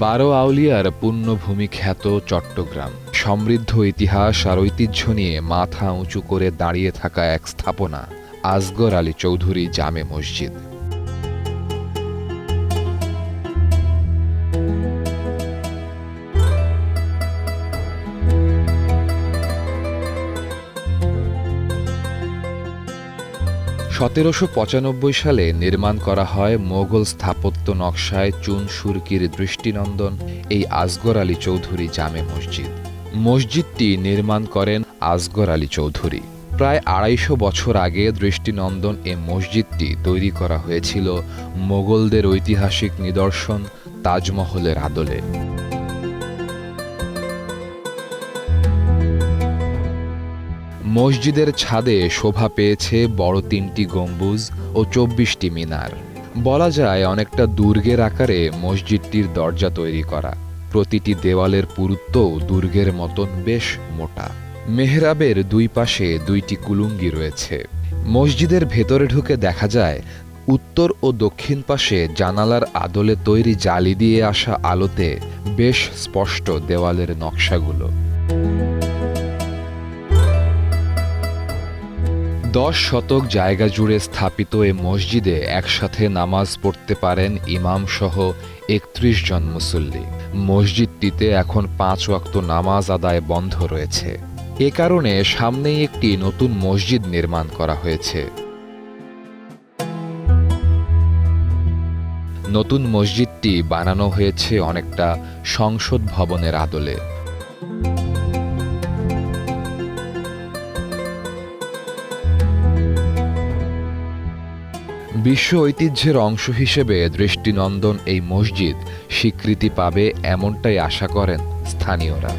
বারো আউলিয়ার পুণ্যভূমি খ্যাত চট্টগ্রাম সমৃদ্ধ ইতিহাস আর ঐতিহ্য নিয়ে মাথা উঁচু করে দাঁড়িয়ে থাকা এক স্থাপনা আসগর আলী চৌধুরী জামে মসজিদ। (১৭৯৫) সালে নির্মাণ করা হয় মোগল স্থাপত্য নকশায় চুন সুরকির দৃষ্টিনন্দন এই আসগর আলী চৌধুরী জামে মসজিদ। মসজিদটি নির্মাণ করেন আসগর আলী চৌধুরী। প্রায় ২৫০ বছর আগে দৃষ্টিনন্দন এ মসজিদটি তৈরি করা হয়েছিল মোগলদের ঐতিহাসিক নিদর্শন তাজমহলের আদলে। মসজিদের ছাদে শোভা পেয়েছে বড় ৩টি গম্বুজ ও ২৪টি মিনার। বলা যায় অনেকটা দুর্গের আকারে মসজিদটির দরজা তৈরি করা। প্রতিটি দেওয়ালের পুরুত্বও দুর্গের মতন বেশ মোটা। মেহরাবের দুই পাশে ২টি কুলুঙ্গি রয়েছে। মসজিদের ভেতরে ঢুকে দেখা যায় উত্তর ও দক্ষিণ পাশে জানালার আদলে তৈরি জালি দিয়ে আসা আলোতে বেশ স্পষ্ট দেওয়ালের নকশাগুলো। ১০ শতক জায়গা জুড়ে স্থাপিত এ মসজিদে একসাথে নামাজ পড়তে পারেন ইমাম সহ ৩১ জন মুসল্লি। মসজিদটিতে এখন ৫ ওয়াক্ত নামাজ আদায় বন্ধ রয়েছে। এ কারণে সামনেই একটি নতুন মসজিদ নির্মাণ করা হয়েছে। নতুন মসজিদটি বানানো হয়েছে অনেকটা সংসদ ভবনের আদলে। বিশ্ব ঐতিহ্যের অংশ হিসেবে দৃষ্টিনন্দন এই মসজিদ স্বীকৃতি পাবে এমনটাই আশা করেন স্থানীয়রা।